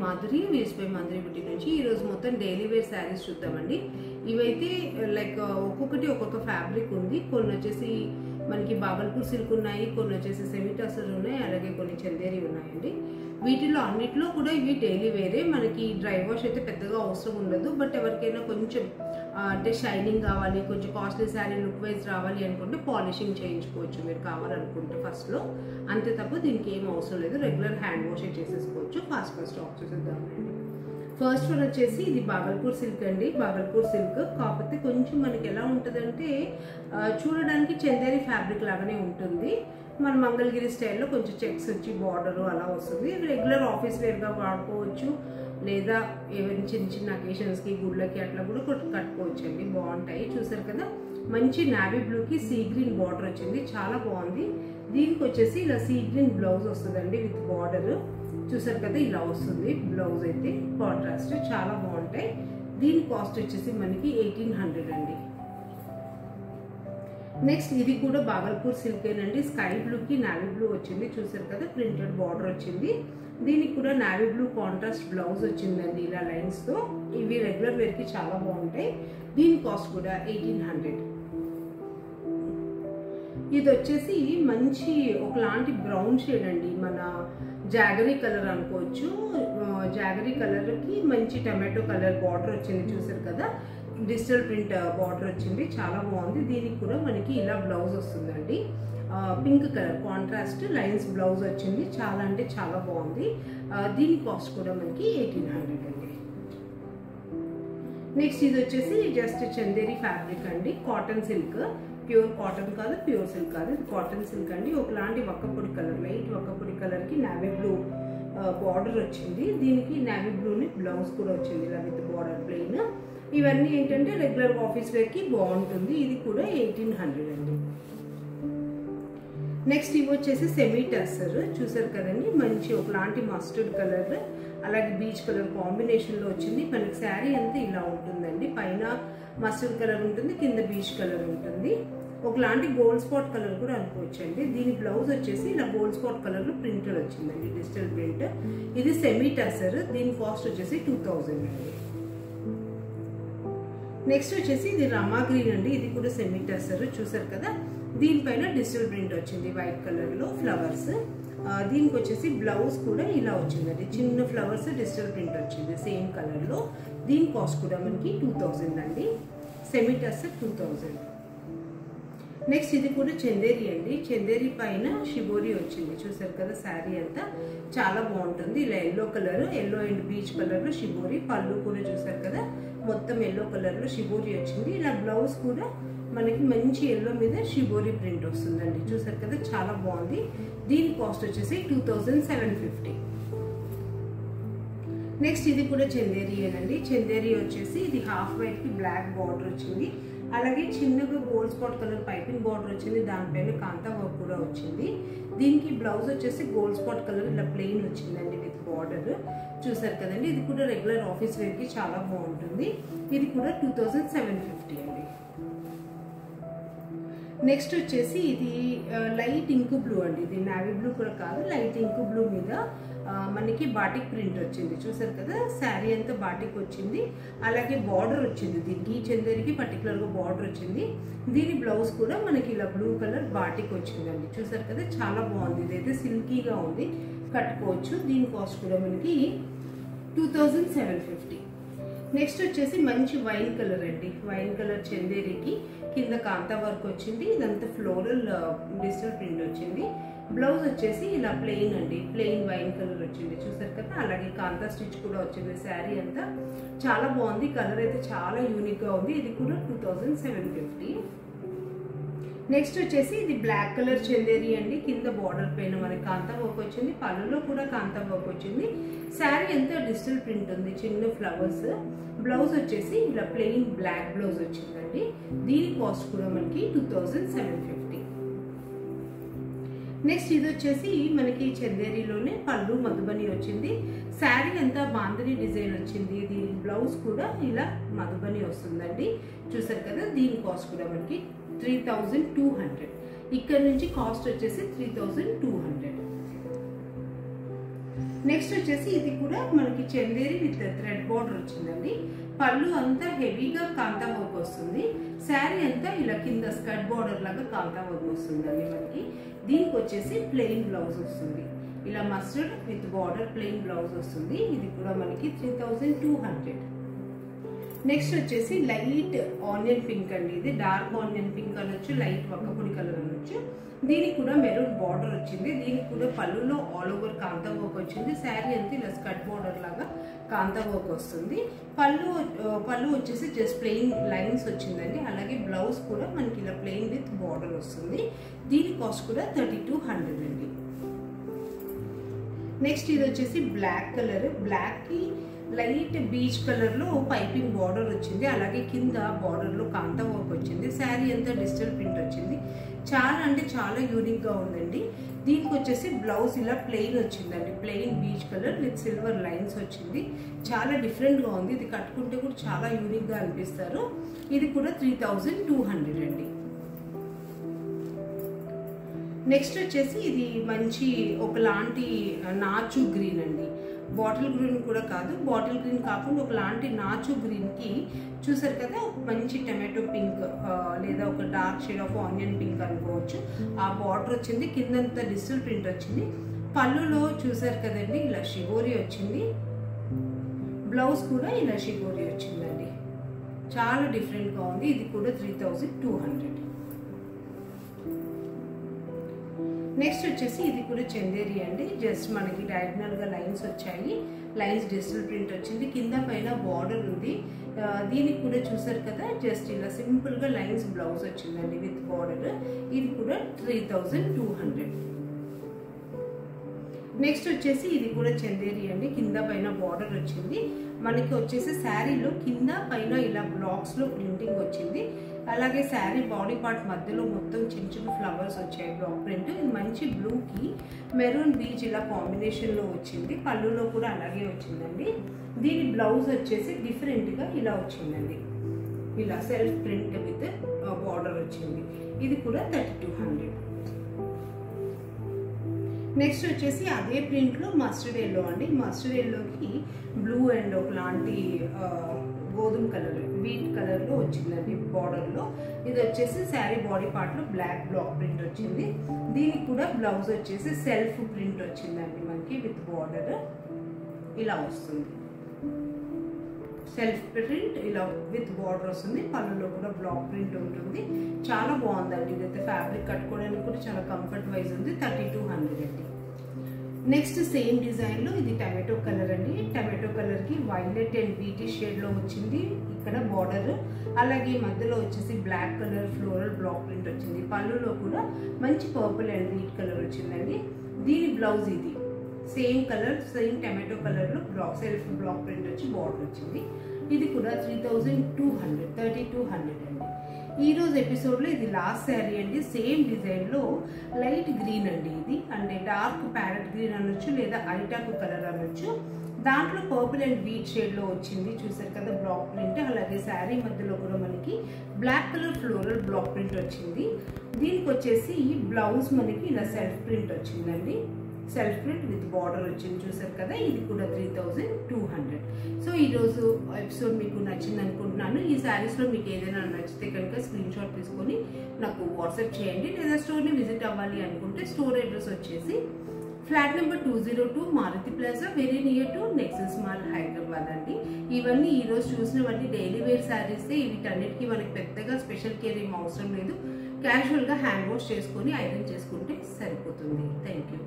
Madhuri వీస్ by Madhuri బుట్టి నుంచి ఈ రోజు మొత్తం డైలీ వేర్ శారీస్ చూద్దామండి. ఇవైతే లైక్ ఒక్కొక్కటి ఒక్కొక్క ఫ్యాబ్రిక్ ఉంది. కొన్ని వచ్చేసి మనకి బాగల్పూర్ సిల్క్ ఉన్నాయి, కొన్ని వచ్చేసి సెమీ టసర్ ఉన్నాయి, అలాగే కొన్ని చందేరి ఉన్నాయండి. వీటిలో అన్నిట్లో కూడా ఇవి డైలీ వేరే. మనకి డ్రై వాష్ అయితే పెద్దగా అవసరం ఉండదు. బట్ ఎవరికైనా కొంచెం అంటే షైనింగ్ కావాలి, కొంచెం కాస్ట్లీ శారీ లుక్ వైజ్ రావాలి అనుకుంటే పాలిషింగ్ చేయించుకోవచ్చు మీరు కావాలనుకుంటే ఫస్ట్లో. అంతే తప్ప దీనికి ఏం అవసరం లేదు, రెగ్యులర్ హ్యాండ్ వాష్ చేసుకోవచ్చు. ఫాస్ట్ ఆఫ్ చేసేద్దామండి. ఫస్ట్ వన్ వచ్చేసి ఇది బాగల్పూర్ సిల్క్ అండి. బాగల్పూర్ సిల్క్ కాకపోతే కొంచెం మనకి ఎలా ఉంటుందంటే చూడడానికి చందేరి ఫ్యాబ్రిక్ లాగానే ఉంటుంది. మన మంగళగిరి స్టైల్లో కొంచెం చెక్స్ వచ్చి బార్డర్ అలా వస్తుంది. రెగ్యులర్ ఆఫీస్ వేర్గా వాడుకోవచ్చు, లేదా ఏమైనా చిన్న చిన్న అకేషన్స్కి గుళ్ళకి అట్లా కూడా కట్టుకోవచ్చు అండి. బాగుంటాయి. చూసారు కదా, మంచి నావీ బ్లూకి సీ గ్రీన్ బార్డర్ వచ్చింది, చాలా బాగుంది. దీనికి వచ్చేసి ఇలా సీ గ్రీన్ బ్లౌజ్ వస్తుందండి విత్ బార్డర్. చూసారు కదా, ఇలా వస్తుంది బ్లౌజ్ అయితే కాంట్రాస్ట్, చాలా బాగుంటాయి. దీని కాస్ట్ వచ్చేసి మనకి 1800 అండి. నెక్స్ట్ ఇది కూడా బాగల్పూర్ సిల్కేనండి. స్కై బ్లూకి నావీ బ్లూ వచ్చింది. చూసారు కదా, ప్రింటెడ్ బార్డర్ వచ్చింది. దీనికి కూడా నావీ బ్లూ కాంట్రాస్ట్ బ్లౌజ్ వచ్చిందండి ఇలా లైన్స్తో. ఇవి రెగ్యులర్ వేర్కి చాలా బాగుంటాయి. దీని కాస్ట్ కూడా 1800. ఇది వచ్చేసి మంచి ఒకలాంటి బ్రౌన్ షేడ్ అండి, మన జాగరీ కలర్ అనుకోవచ్చు. జాగరీ కలర్కి మంచి టమాటో కలర్ బార్డర్ వచ్చింది. చూసారు కదా, డిజిటల్ ప్రింట్ బార్డర్ వచ్చింది, చాలా బాగుంది. దీనికి కూడా మనకి ఇలా బ్లౌజ్ వస్తుందండి. Pink colour contrast lines blouse వచ్చింది, చాలా అంటే చాలా బాగుంది. దీని కాస్ట్ కూడా మనకి 1800 అండి. నెక్స్ట్ ఇది వచ్చేసి జస్ట్ చందేరి ఫ్యాబ్రిక్ అండి. కాటన్ సిల్క్, ప్యూర్ కాటన్ కాదు, ప్యూర్ సిల్క్ కాదు, ఇది కాటన్ సిల్క్ అండి. ఒకలాంటి వక్కపొడి కలర్, లైట్ వక్కపొడి కలర్కి నావీ బ్లూ బార్డర్ వచ్చింది. దీనికి నావీ బ్లూని బ్లౌజ్ కూడా వచ్చింది ఇలా విత్ బార్డర్ ప్లెయిన్. ఇవన్నీ ఏంటంటే రెగ్యులర్ ఆఫీస్ వేర్కి బాగుంటుంది. ఇది కూడా 1800 అండి. నెక్స్ట్ ఇవి వచ్చేసి సెమీ టసర్. చూసారు కదండి, మంచి ఒకలాంటి మస్టర్డ్ కలర్ అలాగే బీచ్ కలర్ కాంబినేషన్లో వచ్చింది. మనకి శారీ అంతా ఇలా ఉంటుందండి. పైన మస్టర్డ్ కలర్ ఉంటుంది, కింద బీచ్ కలర్ ఉంటుంది. ఒకలాంటి గోల్డ్ స్పాట్ కలర్ కూడా అనుకోవచ్చు అండి. దీని బ్లౌజ్ వచ్చేసి ఇలా గోల్డ్ స్పాట్ కలర్లో ప్రింటెడ్ వచ్చిందండి, డిజిటల్ ప్రింట్. ఇది సెమీ టసర్. దీని కాస్ట్ వచ్చేసి 2000 అండి. నెక్స్ట్ వచ్చేసి ఇది రమా గ్రీన్ అండి. ఇది కూడా సెమీ టసర్. చూసారు కదా, దీనిపైన డిజిటల్ ప్రింట్ వచ్చింది వైట్ కలర్లో ఫ్లవర్స్. దీనికి వచ్చేసి బ్లౌజ్ కూడా ఇలా వచ్చిందండి, చిన్న ఫ్లవర్స్ డిజిటల్ ప్రింట్ వచ్చింది సేమ్ కలర్లో. దీని కాస్ట్ కూడా మనకి 2000 అండి. సెమీ టసర్ 2000. నెక్స్ట్ ఇది కూడా చందేరి అండి. చందేరి పైన షిబోరి వచ్చింది. చూసారు కదా, శారీ అంతా చాలా బాగుంటుంది. ఇలా yellow colour, yellow and beach కలర్లో షిబోరి. పళ్ళు కూడా చూసారు కదా, మొత్తం ఎల్లో కలర్లో షిబోరి వచ్చింది. ఇలా బ్లౌజ్ కూడా మనకి మంచి ఎల్లో మీద షిబోరి ప్రింట్ వస్తుందండి. చూసారు కదా, చాలా బాగుంది. దీని కాస్ట్ వచ్చేసి 2750. నెక్స్ట్ ఇది కూడా చందేరి అండి. చందేరి వచ్చేసి ఇది హాఫ్ వైట్కి బ్లాక్ బార్డర్ వచ్చింది, అలాగే చిన్నగా gold spot colour piping border వచ్చింది. దానిపైన కాంతా వర్క్ కూడా వచ్చింది. దీనికి బ్లౌజ్ వచ్చేసి గోల్డ్ స్పాట్ కలర్ ఇలా ప్లెయిన్ వచ్చిందండి విత్ బార్డర్. చూసారు కదండి, ఇది కూడా రెగ్యులర్ ఆఫీస్ వేర్కి చాలా బాగుంటుంది. ఇది కూడా 2750 అండి. నెక్స్ట్ వచ్చేసి ఇది లైట్ ఇంకు బ్లూ అండి. ఇది నావీ బ్లూ కూడా కాదు, లైట్ ఇంకు బ్లూ మీద మనకి బాటిక్ ప్రింట్ వచ్చింది. చూసారు కదా, శారీ అంతా బాటిక్ వచ్చింది, అలాగే బార్డర్ వచ్చింది. దీనికి చందేరికి పర్టికులర్గా బార్డర్ వచ్చింది. దీని బ్లౌజ్ కూడా మనకి ఇలా బ్లూ కలర్ బాటిక్ వచ్చిందండి. చూసారు కదా, చాలా బాగుంది. ఇదైతే సిల్కీగా ఉంది, కట్టుకోవచ్చు. దీని కాస్ట్ కూడా మనకి 2750. నెక్స్ట్ వచ్చేసి మంచి వైన్ కలర్ అండి. వైన్ కలర్ చందేరికి కింద కాంతా వర్క్ వచ్చింది. ఇదంతా ఫ్లోరల్ డిజిటల్ ప్రింట్ వచ్చింది. బ్లౌజ్ వచ్చేసి ఇలా ప్లెయిన్ అండి, ప్లెయిన్ వైన్ కలర్ వచ్చింది. చూసారు కదా, అలాగే కాంతా స్టిచ్ కూడా వచ్చింది. శారీ అంతా చాలా బాగుంది. కలర్ అయితే చాలా యూనిక్గా ఉంది. ఇది కూడా 2750. నెక్స్ట్ వచ్చేసి ఇది బ్లాక్ కలర్ చందేరి అండి. కింద బార్డర్ పైన మనకి కాంతా వర్క్ వచ్చింది, పళ్ళులో కూడా కాంతా వర్క్ వచ్చింది. శారీ అంతా డిజిటల్ ప్రింట్ ఉంది, చిన్న ఫ్లవర్స్. బ్లౌజ్ వచ్చేసి ఇలా ప్లెయిన్ బ్లాక్ బ్లౌజ్ వచ్చిందండి. దీని కాస్ట్ కూడా మనకి 2750. నెక్స్ట్ ఇది వచ్చేసి మనకి చందేరిలోనే పళ్ళు మధుబని వచ్చింది. శారీ అంతా బాంధని డిజైన్ వచ్చింది. దీని బ్లౌజ్ కూడా ఇలా మధుబని వస్తుందండి. చూసారు కదా, దీని కాస్ట్ కూడా మనకి 3200. ఇక్కడ నుంచి కాస్ట్ వచ్చేసి 3200. నెక్స్ట్ వచ్చేసి ఇది కూడా మనకి చందేరి విత్ థ్రెడ్ బార్డర్ వచ్చిందండి. పళ్ళు అంతా హెవీగా కాంతా వర్క్ వస్తుంది. శారీ అంతా ఇలా కింద స్కర్ట్ బార్డర్ లాగా కాంతా వర్క్ వస్తుందండి మనకి. దీనికి వచ్చేసి ప్లెయిన్ బ్లౌజ్ వస్తుంది. ఇలా mustard with border plain blouse వస్తుంది. ఇది కూడా మనకి 3200. నెక్స్ట్ వచ్చేసి లైట్ ఆనియన్ పింక్ అండి. ఇది డార్క్ ఆనియన్ పింక్ అనొచ్చు, లైట్ వక్కపొడి కలర్ అనొచ్చు. దీనికి కూడా మెరూన్ బార్డర్ వచ్చింది. దీనికి కూడా పళ్ళులో ఆల్ ఓవర్ కాంతా వర్క్ వచ్చింది. శారీ అంతా ఇలా స్కర్ట్ బార్డర్ లాగా కాంతా వర్క్ వస్తుంది. పళ్ళు వచ్చేసి జస్ట్ ప్లెయిన్ లైన్స్ వచ్చిందండి. అలాగే బ్లౌజ్ కూడా మనకి ఇలా ప్లెయిన్ విత్ బార్డర్ వస్తుంది. దీని కాస్ట్ కూడా 3200 అండి. నెక్స్ట్ ఇది వచ్చేసి బ్లాక్ కలర్. బ్లాక్ కి లైట్ బీచ్ కలర్ లో పైపింగ్ బార్డర్ వచ్చింది. అలాగే కింద బార్డర్ లో కాంతా వర్క్ వచ్చింది. శారీ అంతా డిజిటల్ ప్రింట్ వచ్చింది. చాలా అంటే చాలా యూనిక్ గా ఉందండి. దీనికి వచ్చేసి బ్లౌజ్ ఇలా ప్లెయిన్ వచ్చిందండి. Plain beach colour with silver lines వచ్చింది. చాలా డిఫరెంట్ గా ఉంది. ఇది కట్టుకుంటే కూడా చాలా యూనిక్ గా అనిపిస్తారు. ఇది కూడా 3200 అండి. నెక్స్ట్ వచ్చేసి ఇది మంచి ఒకలాంటి నాచు గ్రీన్ అండి. బాటిల్ గ్రీన్ కూడా కాదు, బాటిల్ గ్రీన్ కాకుండా ఒకలాంటి నాచు గ్రీన్ కి చూసారు కదా మంచి టమాటో పింక్ లేదా ఒక dark shade of onion pink అనుకోవచ్చు. ఆ బార్డర్ వచ్చింది. కిందంతా డిజిటల్ ప్రింట్ వచ్చింది. పళ్ళులో చూసారు కదండి ఇలా షిగోరి వచ్చింది. బ్లౌజ్ కూడా ఇలా షిగోరి వచ్చిందండి. చాలా డిఫరెంట్ గా ఉంది. ఇది కూడా 3200. నెక్స్ట్ వచ్చేసి ఇది కూడా చందేరి అండి. జస్ట్ మనకి డయాగ్నల్ గా లైన్స్ వచ్చాయి. లైన్స్ డిజిటల్ ప్రింట్ వచ్చింది. కింద పైన బార్డర్ ఉంది. దీనికి కూడా చూసారు కదా జస్ట్ ఇలా సింపుల్ గా లైన్స్ బ్లౌజ్ వచ్చిందండి విత్ బార్డర్. ఇది కూడా 3200. నెక్స్ట్ వచ్చేసి ఇది కూడా చందేరి అండి. కింద పైన బార్డర్ వచ్చింది. మనకి వచ్చేసి శారీలో కింద పైన ఇలా బ్లాక్స్ లో ప్రింటింగ్ వచ్చింది. అలాగే శారీ బాడీ పార్ట్ మధ్యలో మొత్తం చిన్న చిన్న ఫ్లవర్స్ వచ్చాయి బ్లాక్ ప్రింట్. ఇది మంచి బ్లూ కి మెరూన్ బీచ్ ఇలా కాంబినేషన్ లో వచ్చింది. పళ్ళులో కూడా అలాగే వచ్చిందండి. దీని బ్లౌజ్ వచ్చేసి డిఫరెంట్ గా ఇలా వచ్చిందండి. ఇలా సెల్ఫ్ ప్రింట్ విత్ బార్డర్ వచ్చింది. ఇది కూడా 3200. నెక్స్ట్ వచ్చేసి అదే ప్రింట్ లో మస్టర్డ్ ఎల్లో అండి. మస్టర్డ్ ఎల్లోకి బ్లూ అండ్ ఒకలాంటి గోధుమ కలర్ వీట్ కలర్ లో వచ్చిందండి బార్డర్ లో. ఇది వచ్చేసి శారీ బాడీ పార్ట్ లో బ్లాక్ బ్లాక్ ప్రింట్ వచ్చింది. దీనికి కూడా బ్లౌజ్ వచ్చేసి సెల్ఫ్ ప్రింట్ వచ్చిందండి మనకి విత్ బార్డర్ ఇలా వస్తుంది. సెల్ఫ్ ప్రింట్ ఇలా విత్ బార్డర్ వస్తుంది. పళ్ళులో కూడా బ్లాక్ ప్రింట్ ఉంటుంది. చాలా బాగుందండి. ఇదైతే ఫ్యాబ్రిక్ కట్టుకోవడానికి కూడా చాలా కంఫర్ట్ వైజ్ ఉంది. 3200 అండి. నెక్స్ట్ సేమ్ డిజైన్ లో ఇది టమాటో కలర్ అండి. టమాటో కలర్ కి వైలెట్ అండ్ బీటీ షేడ్ లో వచ్చింది ఇక్కడ బార్డర్. అలాగే మధ్యలో వచ్చేసి black colour floral block print వచ్చింది. పళ్ళులో కూడా మంచి పర్పుల్ అండ్ వీట్ కలర్ వచ్చిందండి. దీని బ్లౌజ్ ఇది same colour same tomato colour లో బ్లాక్ సెల్ఫ్ బ్లాక్ ప్రింట్ వచ్చి బార్డర్ వచ్చింది. ఇది కూడా 3200 అండి. ఈ రోజు ఎపిసోడ్ లో ఇది లాస్ట్ శారీ అండి. సేమ్ డిజైన్ లో లైట్ గ్రీన్ అండి. ఇది అంటే డార్క్ ప్యారెట్ గ్రీన్ అనొచ్చు లేదా అరిటాకు కలర్ అనొచ్చు. దాంట్లో పర్పుల్ అండ్ వీట్ షేడ్ లో వచ్చింది. చూసారు కదా బ్లాక్ ప్రింట్. అలాగే శారీ మధ్యలో కూడా మనకి black colour floral block print వచ్చింది. దీనికి వచ్చేసి బ్లౌజ్ మనకి ఇలా సెల్ఫ్ ప్రింట్ వచ్చిందండి. సెల్ఫ్ ప్రింట్ విత్ బార్డర్ వచ్చింది. చూసారు కదా ఇది కూడా 3200. సో ఈరోజు ఎపిసోడ్ మీకు నచ్చింది అనుకుంటున్నాను. ఈ శారీస్ లో మీకు ఏదైనా నచ్చితే కనుక స్క్రీన్ షాట్ తీసుకొని నాకు వాట్సాప్ చేయండి. లేదా స్టోర్ ని విజిట్ అవ్వాలి అనుకుంటే స్టోర్ అడ్రస్ వచ్చేసి flat number 202 Maruti plaza very near to Nexus mall Hyderabad అండి. ఇవన్నీ ఈ రోజు చూసినవన్నీ డైలీ వేర్ శారీస్. వీటన్నిటికీ మనకి పెద్దగా స్పెషల్ కేర్ ఏం అవసరం లేదు. క్యాజువల్ గా హ్యాండ్ వాష్ చేసుకొని ఐరన్ చేసుకుంటే సరిపోతుంది. Thank you.